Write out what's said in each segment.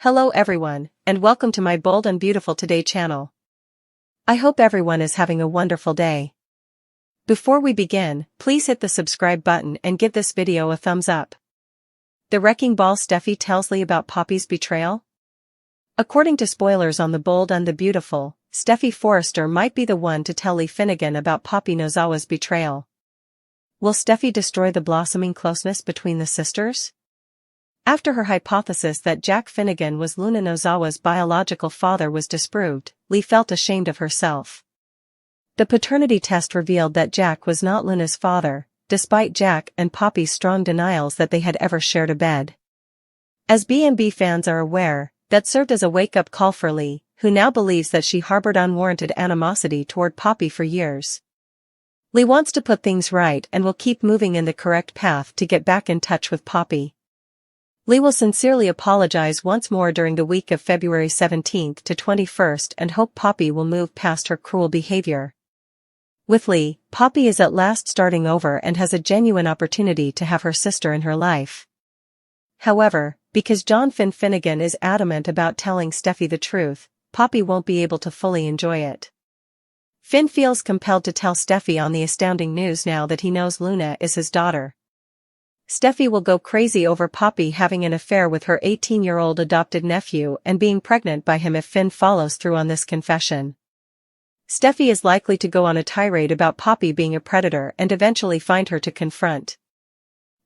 Hello everyone, and welcome to my Bold and Beautiful Today channel. I hope everyone is having a wonderful day. Before we begin, please hit the subscribe button and give this video a thumbs up. The wrecking ball Steffy tells Lee about Poppy's betrayal? According to spoilers on The Bold and the Beautiful, Steffy Forrester might be the one to tell Lee Finnegan about Poppy Nozawa's betrayal. Will Steffy destroy the blossoming closeness between the sisters? After her hypothesis that Jack Finnegan was Luna Nozawa's biological father was disproved, Lee felt ashamed of herself. The paternity test revealed that Jack was not Luna's father, despite Jack and Poppy's strong denials that they had ever shared a bed. As B&B fans are aware, that served as a wake-up call for Lee, who now believes that she harbored unwarranted animosity toward Poppy for years. Lee wants to put things right and will keep moving in the correct path to get back in touch with Poppy. Lee will sincerely apologize once more during the week of February 17th to 21st and hope Poppy will move past her cruel behavior. With Lee, Poppy is at last starting over and has a genuine opportunity to have her sister in her life. However, because Finn Finnegan is adamant about telling Steffy the truth, Poppy won't be able to fully enjoy it. Finn feels compelled to tell Steffy on the astounding news now that he knows Luna is his daughter. Steffy will go crazy over Poppy having an affair with her 18-year-old adopted nephew and being pregnant by him if Finn follows through on this confession. Steffy is likely to go on a tirade about Poppy being a predator and eventually find her to confront.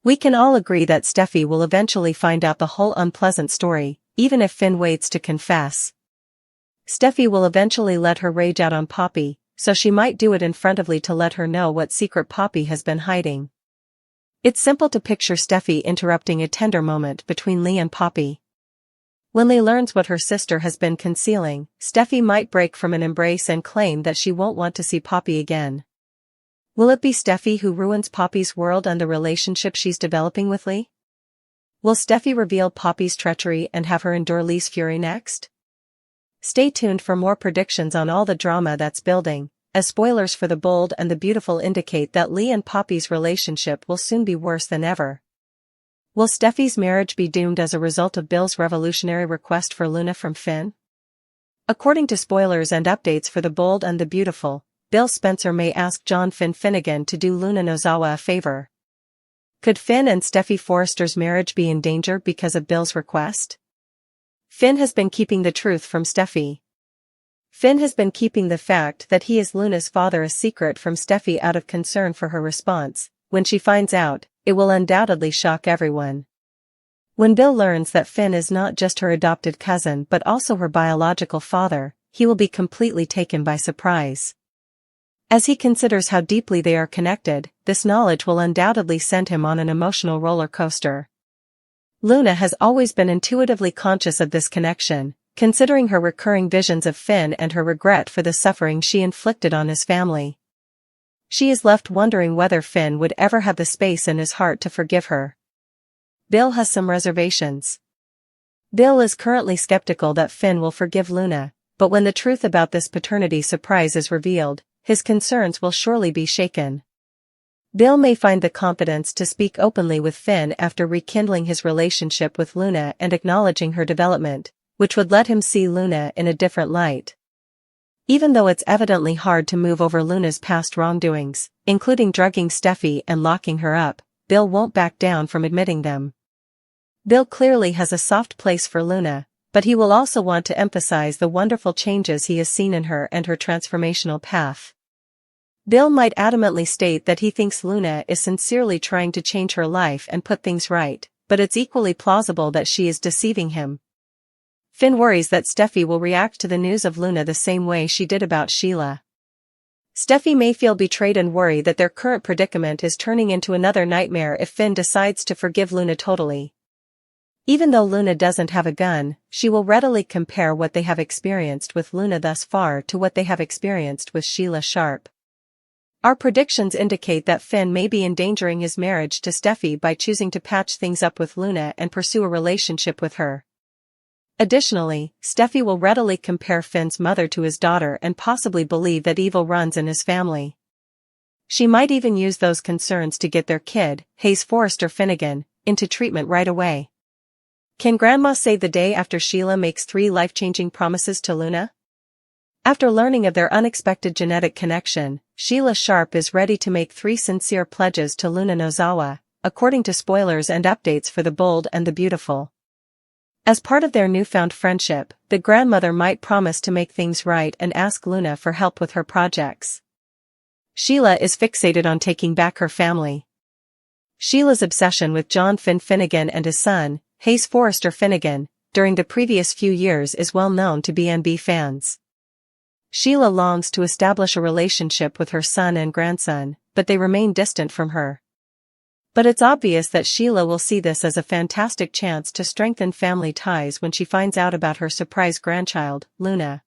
We can all agree that Steffy will eventually find out the whole unpleasant story, even if Finn waits to confess. Steffy will eventually let her rage out on Poppy, so she might do it in front of Lee to let her know what secret Poppy has been hiding. It's simple to picture Steffy interrupting a tender moment between Lee and Poppy. When Lee learns what her sister has been concealing, Steffy might break from an embrace and claim that she won't want to see Poppy again. Will it be Steffy who ruins Poppy's world and the relationship she's developing with Lee? Will Steffy reveal Poppy's treachery and have her endure Lee's fury next? Stay tuned for more predictions on all the drama that's building, as spoilers for The Bold and the Beautiful indicate that Lee and Poppy's relationship will soon be worse than ever. Will Steffy's marriage be doomed as a result of Bill's revolutionary request for Luna from Finn? According to spoilers and updates for The Bold and the Beautiful, Bill Spencer may ask Finn Finnegan to do Luna Nozawa a favor. Could Finn and Steffy Forrester's marriage be in danger because of Bill's request? Finn has been keeping the truth from Steffy. Finn has been keeping the fact that he is Luna's father a secret from Steffy out of concern for her response. When she finds out, it will undoubtedly shock everyone. When Bill learns that Finn is not just her adopted cousin but also her biological father, he will be completely taken by surprise. As he considers how deeply they are connected, this knowledge will undoubtedly send him on an emotional roller coaster. Luna has always been intuitively conscious of this connection, considering her recurring visions of Finn and her regret for the suffering she inflicted on his family. She is left wondering whether Finn would ever have the space in his heart to forgive her. Bill has some reservations. Bill is currently skeptical that Finn will forgive Luna, but when the truth about this paternity surprise is revealed, his concerns will surely be shaken. Bill may find the confidence to speak openly with Finn after rekindling his relationship with Luna and acknowledging her development, which would let him see Luna in a different light. Even though it's evidently hard to move over Luna's past wrongdoings, including drugging Steffy and locking her up, Bill won't back down from admitting them. Bill clearly has a soft place for Luna, but he will also want to emphasize the wonderful changes he has seen in her and her transformational path. Bill might adamantly state that he thinks Luna is sincerely trying to change her life and put things right, but it's equally plausible that she is deceiving him. Finn worries that Steffy will react to the news of Luna the same way she did about Sheila. Steffy may feel betrayed and worry that their current predicament is turning into another nightmare if Finn decides to forgive Luna totally. Even though Luna doesn't have a gun, she will readily compare what they have experienced with Luna thus far to what they have experienced with Sheila Sharp. Our predictions indicate that Finn may be endangering his marriage to Steffy by choosing to patch things up with Luna and pursue a relationship with her. Additionally, Steffy will readily compare Finn's mother to his daughter and possibly believe that evil runs in his family. She might even use those concerns to get their kid, Hayes Forrester Finnegan, into treatment right away. Can Grandma save the day after Sheila makes 3 life-changing promises to Luna? After learning of their unexpected genetic connection, Sheila Sharp is ready to make 3 sincere pledges to Luna Nozawa, according to spoilers and updates for The Bold and the Beautiful. As part of their newfound friendship, the grandmother might promise to make things right and ask Luna for help with her projects. Sheila is fixated on taking back her family. Sheila's obsession with John Finn Finnegan and his son, Hayes Forrester Finnegan, during the previous few years is well known to BNB fans. Sheila longs to establish a relationship with her son and grandson, but they remain distant from her. But it's obvious that Sheila will see this as a fantastic chance to strengthen family ties when she finds out about her surprise grandchild, Luna.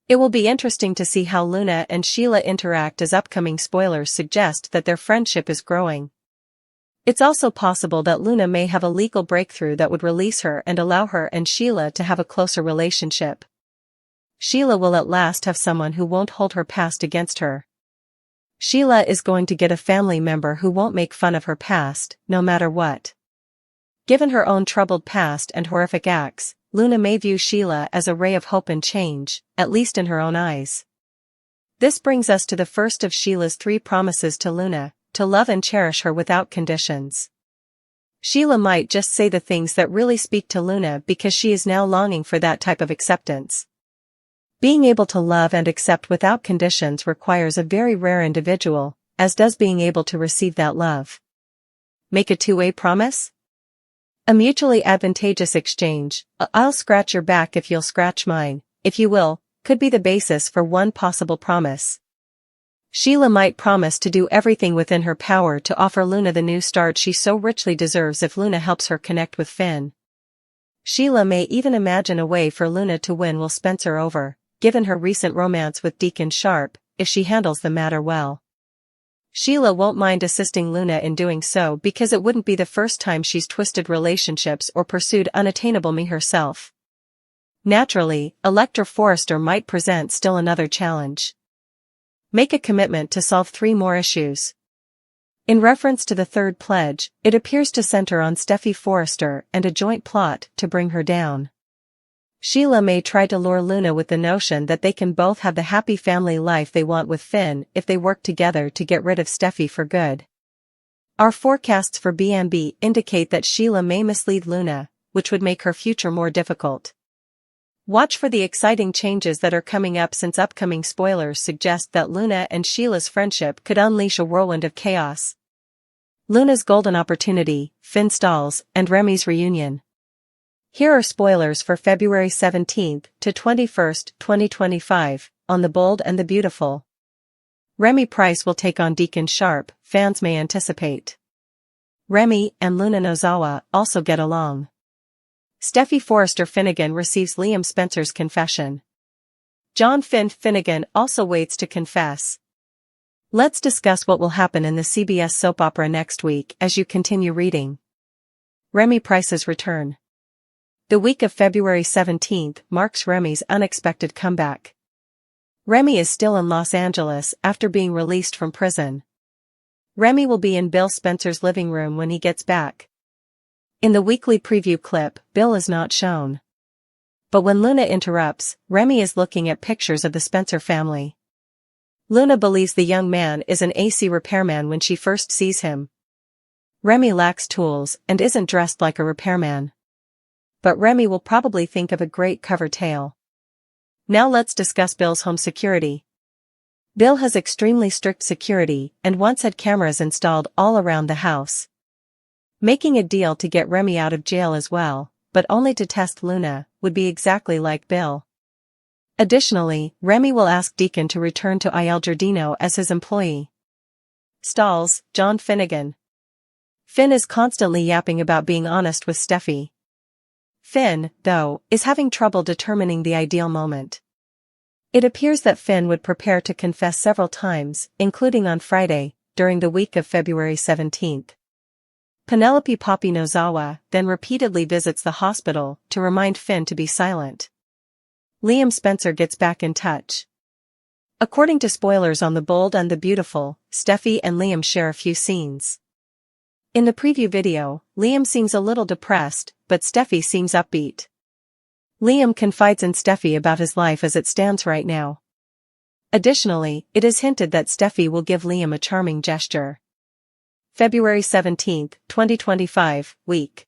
It will be interesting to see how Luna and Sheila interact, as upcoming spoilers suggest that their friendship is growing. It's also possible that Luna may have a legal breakthrough that would release her and allow her and Sheila to have a closer relationship. Sheila will at last have someone who won't hold her past against her. Sheila is going to get a family member who won't make fun of her past, no matter what. Given her own troubled past and horrific acts, Luna may view Sheila as a ray of hope and change, at least in her own eyes. This brings us to the first of Sheila's 3 promises to Luna: to love and cherish her without conditions. Sheila might just say the things that really speak to Luna because she is now longing for that type of acceptance. Being able to love and accept without conditions requires a very rare individual, as does being able to receive that love. Make a 2-way promise? A mutually advantageous exchange, "I'll scratch your back if you'll scratch mine, if you will," could be the basis for one possible promise. Sheila might promise to do everything within her power to offer Luna the new start she so richly deserves if Luna helps her connect with Finn. Sheila may even imagine a way for Luna to win Will Spencer over, given her recent romance with Deacon Sharp, if she handles the matter well. Sheila won't mind assisting Luna in doing so because it wouldn't be the first time she's twisted relationships or pursued unattainable me herself. Naturally, Electra Forrester might present still another challenge. Make a commitment to solve 3 more issues. In reference to the 3rd pledge, it appears to center on Steffy Forrester and a joint plot to bring her down. Sheila may try to lure Luna with the notion that they can both have the happy family life they want with Finn if they work together to get rid of Steffy for good. Our forecasts for BNB indicate that Sheila may mislead Luna, which would make her future more difficult. Watch for the exciting changes that are coming up, since upcoming spoilers suggest that Luna and Sheila's friendship could unleash a whirlwind of chaos. Luna's golden opportunity, Finn stalls, and Remy's reunion. Here are spoilers for February 17th to 21st, 2025, on The Bold and the Beautiful. Remy Price will take on Deacon Sharp, fans may anticipate. Remy and Luna Nozawa also get along. Steffy Forrester Finnegan receives Liam Spencer's confession. John Finn Finnegan also waits to confess. Let's discuss what will happen in the CBS soap opera next week as you continue reading. Remy Price's return. The week of February 17th marks Remy's unexpected comeback. Remy is still in Los Angeles after being released from prison. Remy will be in Bill Spencer's living room when he gets back. In the weekly preview clip, Bill is not shown. But when Luna interrupts, Remy is looking at pictures of the Spencer family. Luna believes the young man is an AC repairman when she first sees him. Remy lacks tools and isn't dressed like a repairman. But Remy will probably think of a great cover tale. Now let's discuss Bill's home security. Bill has extremely strict security and once had cameras installed all around the house. Making a deal to get Remy out of jail as well, but only to test Luna, would be exactly like Bill. Additionally, Remy will ask Deacon to return to Il Giardino as his employee. Stalls, John Finnegan. Finn is constantly yapping about being honest with Steffy. Finn, though, is having trouble determining the ideal moment. It appears that Finn would prepare to confess several times, including on Friday, during the week of February 17th. Penelope Poppy Nozawa then repeatedly visits the hospital to remind Finn to be silent. Liam Spencer gets back in touch. According to spoilers on The Bold and the Beautiful, Steffy and Liam share a few scenes. In the preview video, Liam seems a little depressed, but Steffy seems upbeat. Liam confides in Steffy about his life as it stands right now. Additionally, it is hinted that Steffy will give Liam a charming gesture. February 17, 2025, week.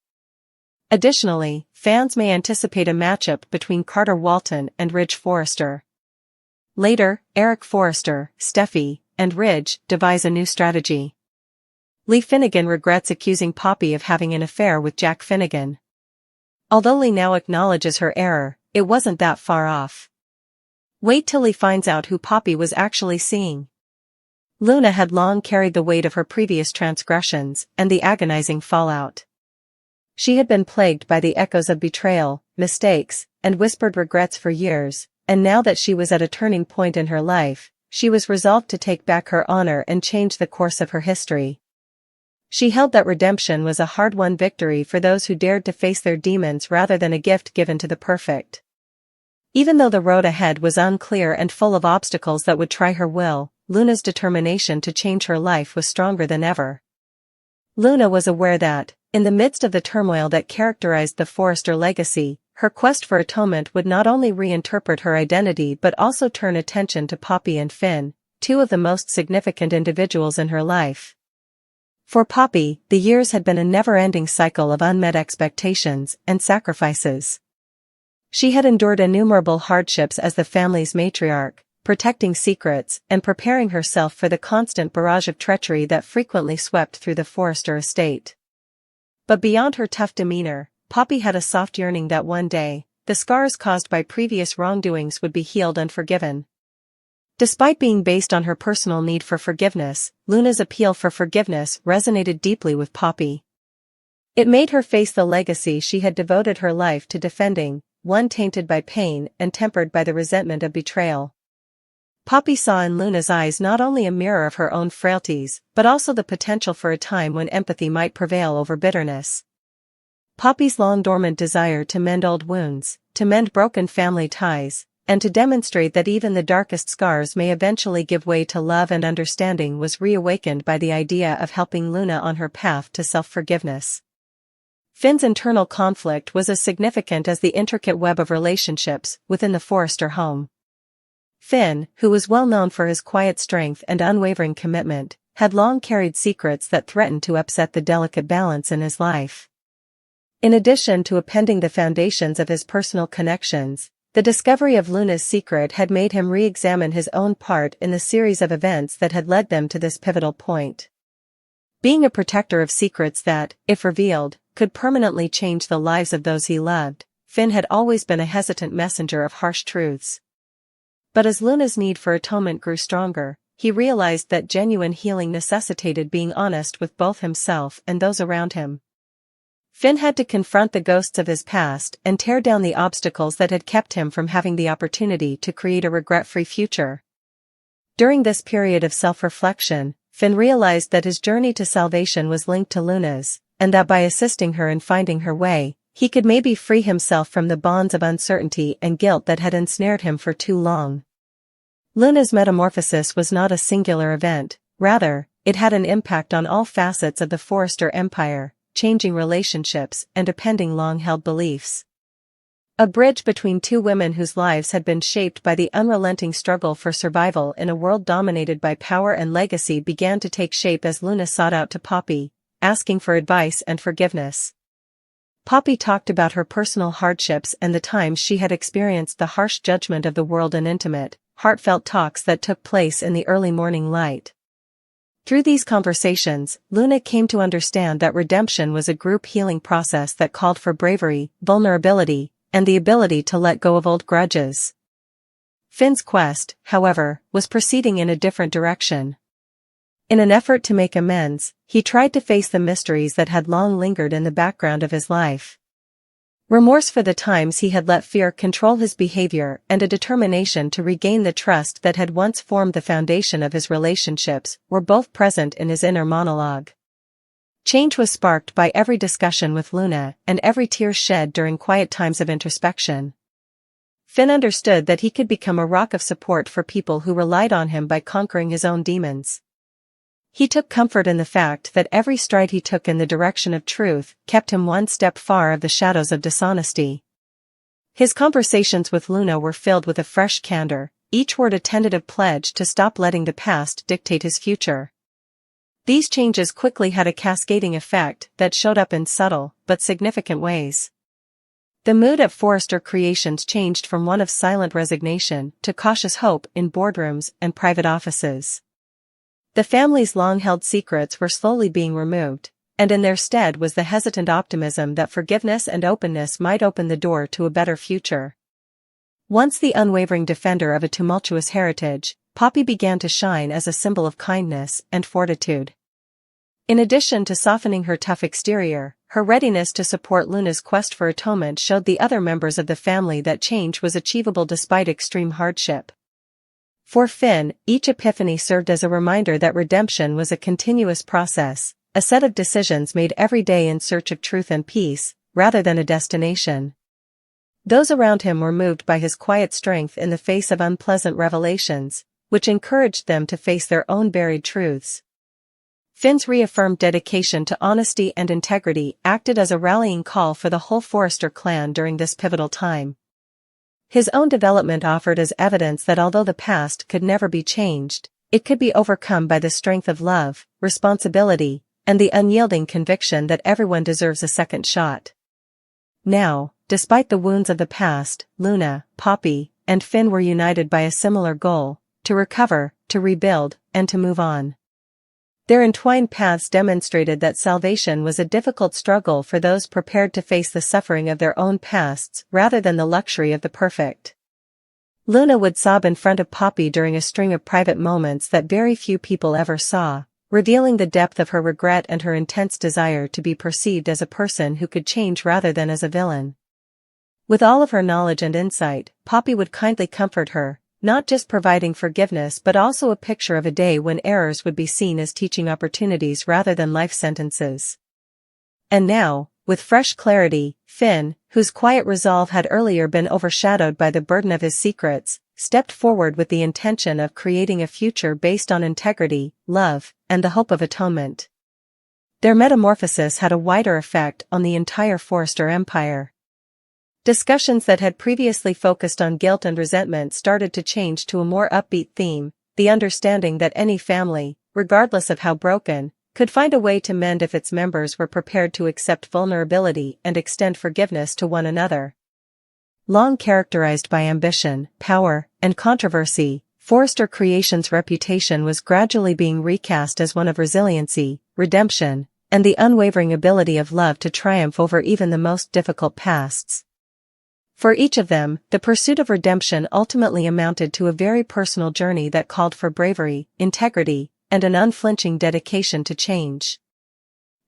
Additionally, fans may anticipate a matchup between Carter Walton and Ridge Forrester. Later, Eric Forrester, Steffy, and Ridge devise a new strategy. Lee Finnegan regrets accusing Poppy of having an affair with Jack Finnegan. Although Lee now acknowledges her error, it wasn't that far off. Wait till Lee finds out who Poppy was actually seeing. Luna had long carried the weight of her previous transgressions and the agonizing fallout. She had been plagued by the echoes of betrayal, mistakes, and whispered regrets for years, and now that she was at a turning point in her life, she was resolved to take back her honor and change the course of her history. She held that redemption was a hard-won victory for those who dared to face their demons rather than a gift given to the perfect. Even though the road ahead was unclear and full of obstacles that would try her will, Luna's determination to change her life was stronger than ever. Luna was aware that, in the midst of the turmoil that characterized the Forrester legacy, her quest for atonement would not only reinterpret her identity but also turn attention to Poppy and Finn, two of the most significant individuals in her life. For Poppy, the years had been a never-ending cycle of unmet expectations and sacrifices. She had endured innumerable hardships as the family's matriarch, protecting secrets and preparing herself for the constant barrage of treachery that frequently swept through the Forrester estate. But beyond her tough demeanor, Poppy had a soft yearning that one day, the scars caused by previous wrongdoings would be healed and forgiven. Despite being based on her personal need for forgiveness, Luna's appeal for forgiveness resonated deeply with Poppy. It made her face the legacy she had devoted her life to defending, one tainted by pain and tempered by the resentment of betrayal. Poppy saw in Luna's eyes not only a mirror of her own frailties, but also the potential for a time when empathy might prevail over bitterness. Poppy's long-dormant desire to mend old wounds, to mend broken family ties, and to demonstrate that even the darkest scars may eventually give way to love and understanding was reawakened by the idea of helping Luna on her path to self-forgiveness. Finn's internal conflict was as significant as the intricate web of relationships within the Forrester home. Finn, who was well known for his quiet strength and unwavering commitment, had long carried secrets that threatened to upset the delicate balance in his life. In addition to upending the foundations of his personal connections, the discovery of Luna's secret had made him re-examine his own part in the series of events that had led them to this pivotal point. Being a protector of secrets that, if revealed, could permanently change the lives of those he loved, Finn had always been a hesitant messenger of harsh truths. But as Luna's need for atonement grew stronger, he realized that genuine healing necessitated being honest with both himself and those around him. Finn had to confront the ghosts of his past and tear down the obstacles that had kept him from having the opportunity to create a regret-free future. During this period of self-reflection, Finn realized that his journey to salvation was linked to Luna's, and that by assisting her in finding her way, he could maybe free himself from the bonds of uncertainty and guilt that had ensnared him for too long. Luna's metamorphosis was not a singular event, rather, it had an impact on all facets of the Forrester empire, changing relationships and upending long-held beliefs. A bridge between two women whose lives had been shaped by the unrelenting struggle for survival in a world dominated by power and legacy began to take shape as Luna sought out to Poppy, asking for advice and forgiveness. Poppy talked about her personal hardships and the times she had experienced the harsh judgment of the world in intimate, heartfelt talks that took place in the early morning light. Through these conversations, Luna came to understand that redemption was a group healing process that called for bravery, vulnerability, and the ability to let go of old grudges. Finn's quest, however, was proceeding in a different direction. In an effort to make amends, he tried to face the mysteries that had long lingered in the background of his life. Remorse for the times he had let fear control his behavior and a determination to regain the trust that had once formed the foundation of his relationships were both present in his inner monologue. Change was sparked by every discussion with Luna and every tear shed during quiet times of introspection. Finn understood that he could become a rock of support for people who relied on him by conquering his own demons. He took comfort in the fact that every stride he took in the direction of truth kept him one step far of the shadows of dishonesty. His conversations with Luna were filled with a fresh candor, each word a tentative pledge to stop letting the past dictate his future. These changes quickly had a cascading effect that showed up in subtle but significant ways. The mood at Forrester Creations changed from one of silent resignation to cautious hope in boardrooms and private offices. The family's long-held secrets were slowly being removed, and in their stead was the hesitant optimism that forgiveness and openness might open the door to a better future. Once the unwavering defender of a tumultuous heritage, Poppy began to shine as a symbol of kindness and fortitude. In addition to softening her tough exterior, her readiness to support Luna's quest for atonement showed the other members of the family that change was achievable despite extreme hardship. For Finn, each epiphany served as a reminder that redemption was a continuous process, a set of decisions made every day in search of truth and peace, rather than a destination. Those around him were moved by his quiet strength in the face of unpleasant revelations, which encouraged them to face their own buried truths. Finn's reaffirmed dedication to honesty and integrity acted as a rallying call for the whole Forrester clan during this pivotal time. His own development offered as evidence that although the past could never be changed, it could be overcome by the strength of love, responsibility, and the unyielding conviction that everyone deserves a second shot. Now, despite the wounds of the past, Luna, Poppy, and Finn were united by a similar goal: to recover, to rebuild, and to move on. Their entwined paths demonstrated that salvation was a difficult struggle for those prepared to face the suffering of their own pasts rather than the luxury of the perfect. Luna would sob in front of Poppy during a string of private moments that very few people ever saw, revealing the depth of her regret and her intense desire to be perceived as a person who could change rather than as a villain. With all of her knowledge and insight, Poppy would kindly comfort her, not just providing forgiveness but also a picture of a day when errors would be seen as teaching opportunities rather than life sentences. And now, with fresh clarity, Finn, whose quiet resolve had earlier been overshadowed by the burden of his secrets, stepped forward with the intention of creating a future based on integrity, love, and the hope of atonement. Their metamorphosis had a wider effect on the entire Forrester empire. Discussions that had previously focused on guilt and resentment started to change to a more upbeat theme: the understanding that any family, regardless of how broken, could find a way to mend if its members were prepared to accept vulnerability and extend forgiveness to one another. Long characterized by ambition, power, and controversy, Forrester Creations' reputation was gradually being recast as one of resiliency, redemption, and the unwavering ability of love to triumph over even the most difficult pasts. For each of them, the pursuit of redemption ultimately amounted to a very personal journey that called for bravery, integrity, and an unflinching dedication to change.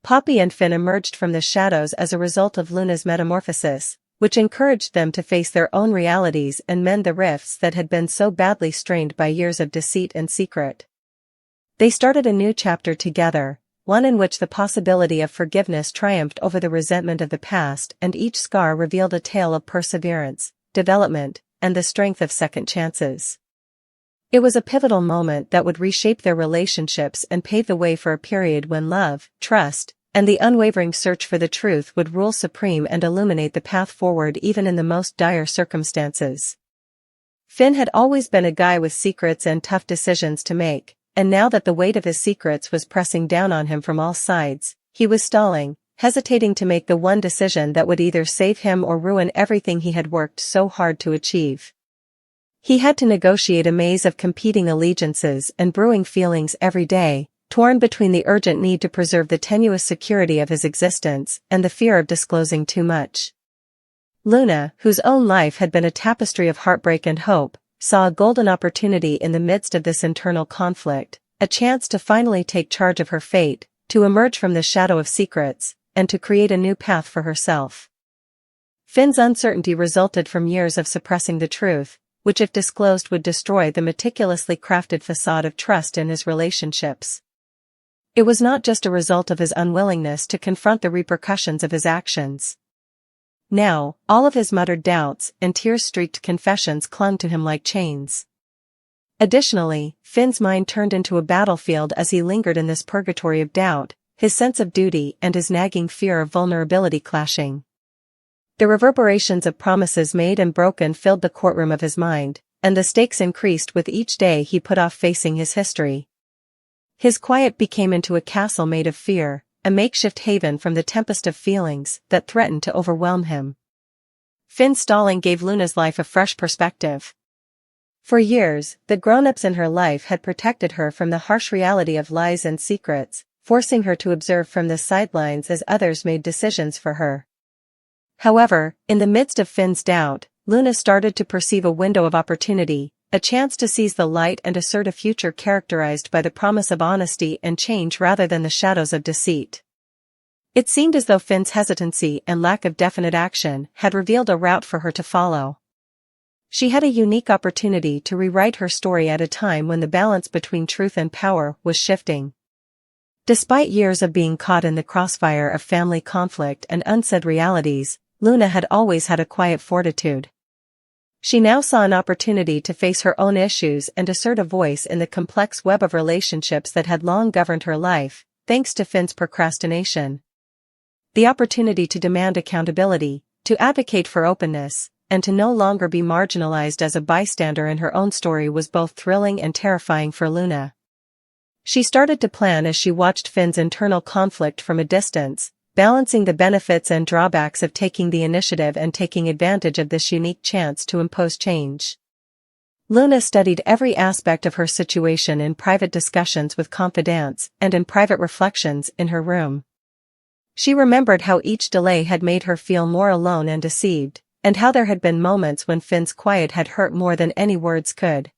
Poppy and Finn emerged from the shadows as a result of Luna's metamorphosis, which encouraged them to face their own realities and mend the rifts that had been so badly strained by years of deceit and secret. They started a new chapter together, one in which the possibility of forgiveness triumphed over the resentment of the past, and each scar revealed a tale of perseverance, development, and the strength of second chances. It was a pivotal moment that would reshape their relationships and pave the way for a period when love, trust, and the unwavering search for the truth would rule supreme and illuminate the path forward even in the most dire circumstances. Finn had always been a guy with secrets and tough decisions to make, and now that the weight of his secrets was pressing down on him from all sides, he was stalling, hesitating to make the one decision that would either save him or ruin everything he had worked so hard to achieve. He had to negotiate a maze of competing allegiances and brewing feelings every day, torn between the urgent need to preserve the tenuous security of his existence and the fear of disclosing too much. Luna, whose own life had been a tapestry of heartbreak and hope, saw a golden opportunity in the midst of this internal conflict, a chance to finally take charge of her fate, to emerge from the shadow of secrets, and to create a new path for herself. Finn's uncertainty resulted from years of suppressing the truth, which if disclosed would destroy the meticulously crafted facade of trust in his relationships. It was not just a result of his unwillingness to confront the repercussions of his actions. Now, all of his muttered doubts and tear-streaked confessions clung to him like chains. Additionally, Finn's mind turned into a battlefield as he lingered in this purgatory of doubt, his sense of duty and his nagging fear of vulnerability clashing. The reverberations of promises made and broken filled the courtroom of his mind, and the stakes increased with each day he put off facing his history. His quiet became into a castle made of fear, a makeshift haven from the tempest of feelings that threatened to overwhelm him. Finn's stalling gave Luna's life a fresh perspective. For years, the grown-ups in her life had protected her from the harsh reality of lies and secrets, forcing her to observe from the sidelines as others made decisions for her. However, in the midst of Finn's doubt, Luna started to perceive a window of opportunity, a chance to seize the light and assert a future characterized by the promise of honesty and change rather than the shadows of deceit. It seemed as though Finn's hesitancy and lack of definite action had revealed a route for her to follow. She had a unique opportunity to rewrite her story at a time when the balance between truth and power was shifting. Despite years of being caught in the crossfire of family conflict and unsaid realities, Luna had always had a quiet fortitude. She now saw an opportunity to face her own issues and assert a voice in the complex web of relationships that had long governed her life, thanks to Finn's procrastination. The opportunity to demand accountability, to advocate for openness, and to no longer be marginalized as a bystander in her own story was both thrilling and terrifying for Luna. She started to plan as she watched Finn's internal conflict from a distance, balancing the benefits and drawbacks of taking the initiative and taking advantage of this unique chance to impose change. Luna studied every aspect of her situation in private discussions with confidants and in private reflections in her room. She remembered how each delay had made her feel more alone and deceived, and how there had been moments when Finn's quiet had hurt more than any words could.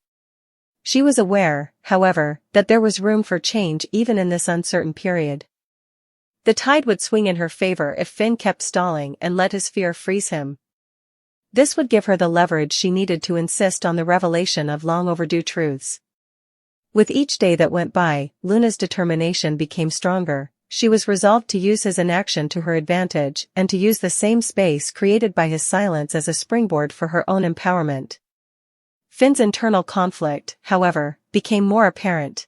She was aware, however, that there was room for change even in this uncertain period. The tide would swing in her favor if Finn kept stalling and let his fear freeze him. This would give her the leverage she needed to insist on the revelation of long overdue truths. With each day that went by, Luna's determination became stronger. She was resolved to use his inaction to her advantage and to use the same space created by his silence as a springboard for her own empowerment. Finn's internal conflict, however, became more apparent.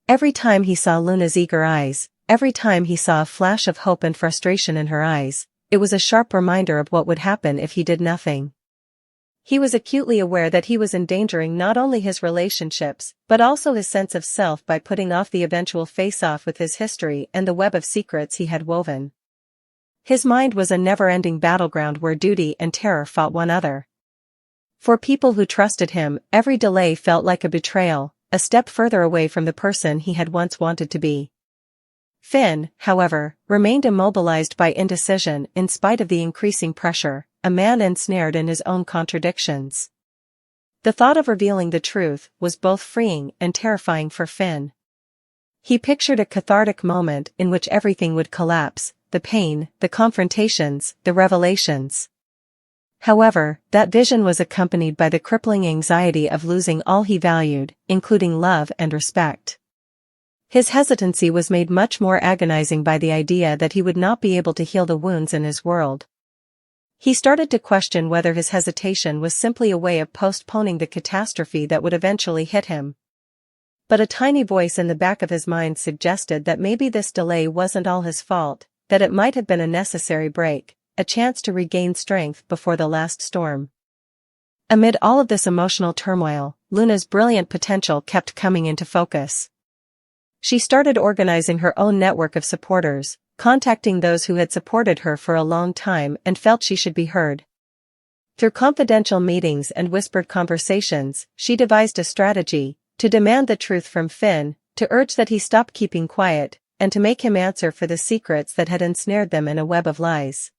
Every time he saw Luna's eager eyes, every time he saw a flash of hope and frustration in her eyes, it was a sharp reminder of what would happen if he did nothing. He was acutely aware that he was endangering not only his relationships, but also his sense of self by putting off the eventual face-off with his history and the web of secrets he had woven. His mind was a never-ending battleground where duty and terror fought one another. For people who trusted him, every delay felt like a betrayal, a step further away from the person he had once wanted to be. Finn, however, remained immobilized by indecision in spite of the increasing pressure, a man ensnared in his own contradictions. The thought of revealing the truth was both freeing and terrifying for Finn. He pictured a cathartic moment in which everything would collapse, the pain, the confrontations, the revelations. However, that vision was accompanied by the crippling anxiety of losing all he valued, including love and respect. His hesitancy was made much more agonizing by the idea that he would not be able to heal the wounds in his world. He started to question whether his hesitation was simply a way of postponing the catastrophe that would eventually hit him. But a tiny voice in the back of his mind suggested that maybe this delay wasn't all his fault, that it might have been a necessary break, a chance to regain strength before the last storm. Amid all of this emotional turmoil, Luna's brilliant potential kept coming into focus. She started organizing her own network of supporters, contacting those who had supported her for a long time and felt she should be heard. Through confidential meetings and whispered conversations, she devised a strategy to demand the truth from Finn, to urge that he stop keeping quiet, and to make him answer for the secrets that had ensnared them in a web of lies.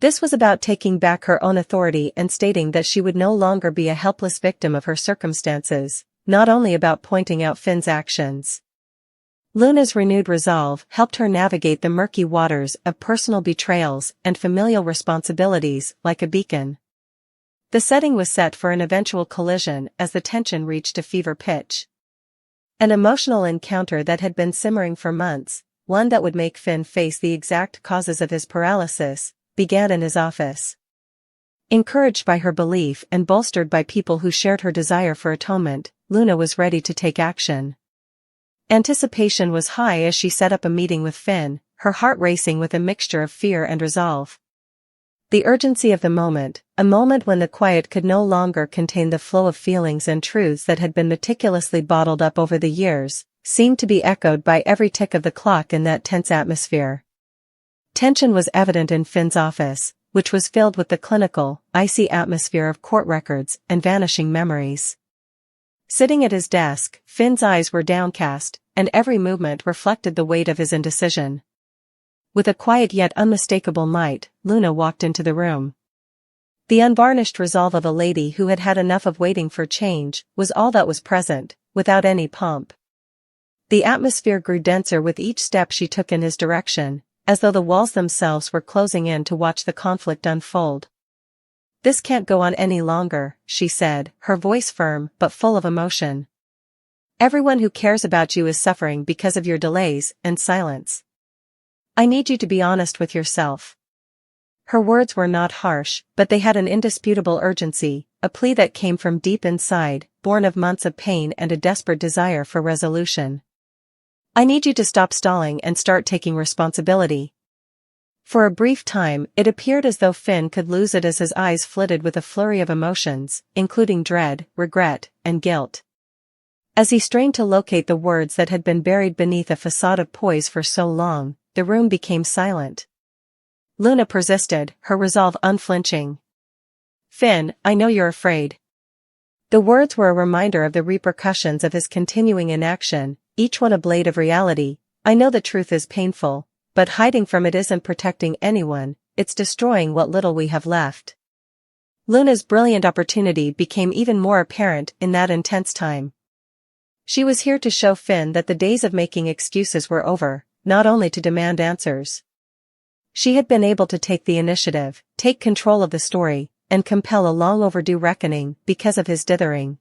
This was about taking back her own authority and stating that she would no longer be a helpless victim of her circumstances, not only about pointing out Finn's actions. Luna's renewed resolve helped her navigate the murky waters of personal betrayals and familial responsibilities like a beacon. The setting was set for an eventual collision as the tension reached a fever pitch. An emotional encounter that had been simmering for months, one that would make Finn face the exact causes of his paralysis, began in his office. Encouraged by her belief and bolstered by people who shared her desire for atonement, Luna was ready to take action. Anticipation was high as she set up a meeting with Finn, her heart racing with a mixture of fear and resolve. The urgency of the moment, a moment when the quiet could no longer contain the flow of feelings and truths that had been meticulously bottled up over the years, seemed to be echoed by every tick of the clock in that tense atmosphere. Tension was evident in Finn's office, which was filled with the clinical, icy atmosphere of court records and vanishing memories. Sitting at his desk, Finn's eyes were downcast, and every movement reflected the weight of his indecision. With a quiet yet unmistakable might, Luna walked into the room. The unvarnished resolve of a lady who had had enough of waiting for change was all that was present, without any pomp. The atmosphere grew denser with each step she took in his direction, as though the walls themselves were closing in to watch the conflict unfold. "This can't go on any longer," she said, her voice firm but full of emotion. "Everyone who cares about you is suffering because of your delays and silence. I need you to be honest with yourself." Her words were not harsh, but they had an indisputable urgency, a plea that came from deep inside, born of months of pain and a desperate desire for resolution. "I need you to stop stalling and start taking responsibility." For a brief time, it appeared as though Finn could lose it as his eyes flitted with a flurry of emotions, including dread, regret, and guilt. As he strained to locate the words that had been buried beneath a facade of poise for so long, the room became silent. Luna persisted, her resolve unflinching. "Finn, I know you're afraid." The words were a reminder of the repercussions of his continuing inaction, each one a blade of reality. "I know the truth is painful, but hiding from it isn't protecting anyone, it's destroying what little we have left." Luna's brilliant opportunity became even more apparent in that intense time. She was here to show Finn that the days of making excuses were over, not only to demand answers. She had been able to take the initiative, take control of the story, and compel a long-overdue reckoning because of his dithering.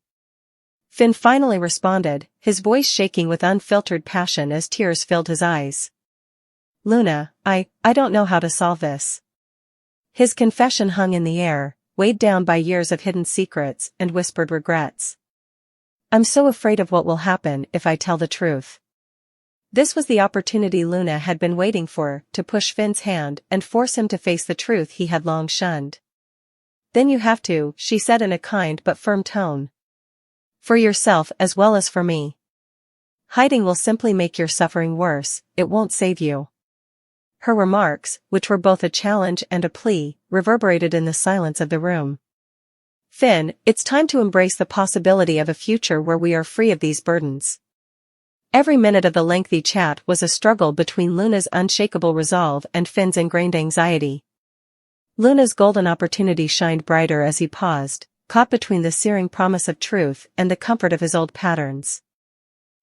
Finn finally responded, his voice shaking with unfiltered passion as tears filled his eyes. "Luna, I don't know how to solve this." His confession hung in the air, weighed down by years of hidden secrets and whispered regrets. "I'm so afraid of what will happen if I tell the truth." This was the opportunity Luna had been waiting for, to push Finn's hand and force him to face the truth he had long shunned. "Then you have to," she said in a kind but firm tone. "For yourself as well as for me. Hiding will simply make your suffering worse, it won't save you." Her remarks, which were both a challenge and a plea, reverberated in the silence of the room. "Finn, it's time to embrace the possibility of a future where we are free of these burdens." Every minute of the lengthy chat was a struggle between Luna's unshakable resolve and Finn's ingrained anxiety. Luna's golden opportunity shined brighter as he paused, caught between the searing promise of truth and the comfort of his old patterns.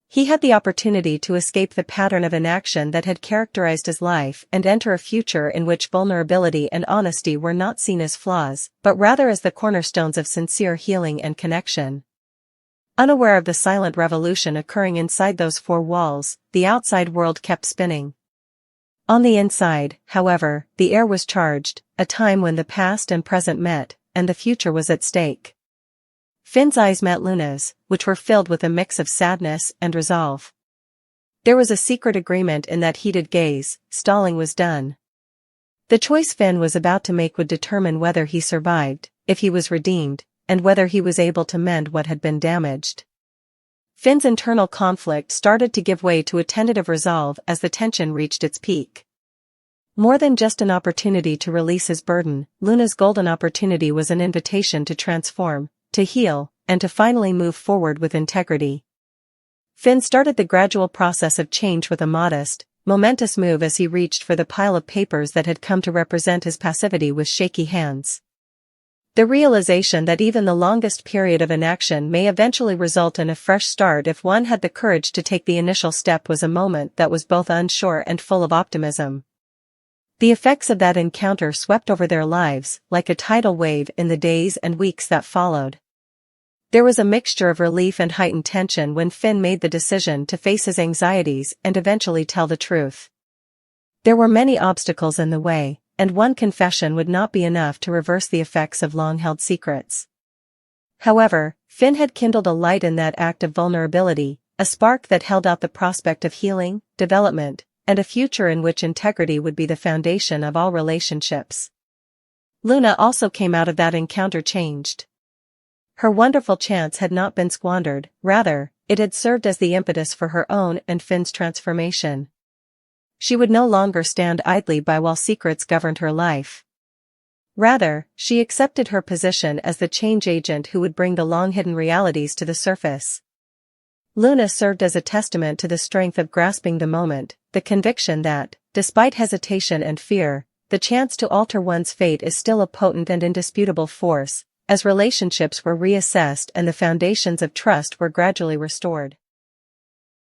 He had the opportunity to escape the pattern of inaction that had characterized his life and enter a future in which vulnerability and honesty were not seen as flaws, but rather as the cornerstones of sincere healing and connection. Unaware of the silent revolution occurring inside those four walls, the outside world kept spinning. On the inside, however, the air was charged, a time when the past and present met, and the future was at stake. Finn's eyes met Luna's, which were filled with a mix of sadness and resolve. There was a secret agreement in that heated gaze. Stalling was done. The choice Finn was about to make would determine whether he survived, if he was redeemed, and whether he was able to mend what had been damaged. Finn's internal conflict started to give way to a tentative resolve as the tension reached its peak. More than just an opportunity to release his burden, Luna's golden opportunity was an invitation to transform, to heal, and to finally move forward with integrity. Finn started the gradual process of change with a modest, momentous move as he reached for the pile of papers that had come to represent his passivity with shaky hands. The realization that even the longest period of inaction may eventually result in a fresh start if one had the courage to take the initial step was a moment that was both unsure and full of optimism. The effects of that encounter swept over their lives, like a tidal wave in the days and weeks that followed. There was a mixture of relief and heightened tension when Finn made the decision to face his anxieties and eventually tell the truth. There were many obstacles in the way, and one confession would not be enough to reverse the effects of long-held secrets. However, Finn had kindled a light in that act of vulnerability, a spark that held out the prospect of healing, development, and a future in which integrity would be the foundation of all relationships. Luna also came out of that encounter changed. Her wonderful chance had not been squandered, rather, it had served as the impetus for her own and Finn's transformation. She would no longer stand idly by while secrets governed her life. Rather, she accepted her position as the change agent who would bring the long-hidden realities to the surface. Luna served as a testament to the strength of grasping the moment, the conviction that, despite hesitation and fear, the chance to alter one's fate is still a potent and indisputable force, as relationships were reassessed and the foundations of trust were gradually restored.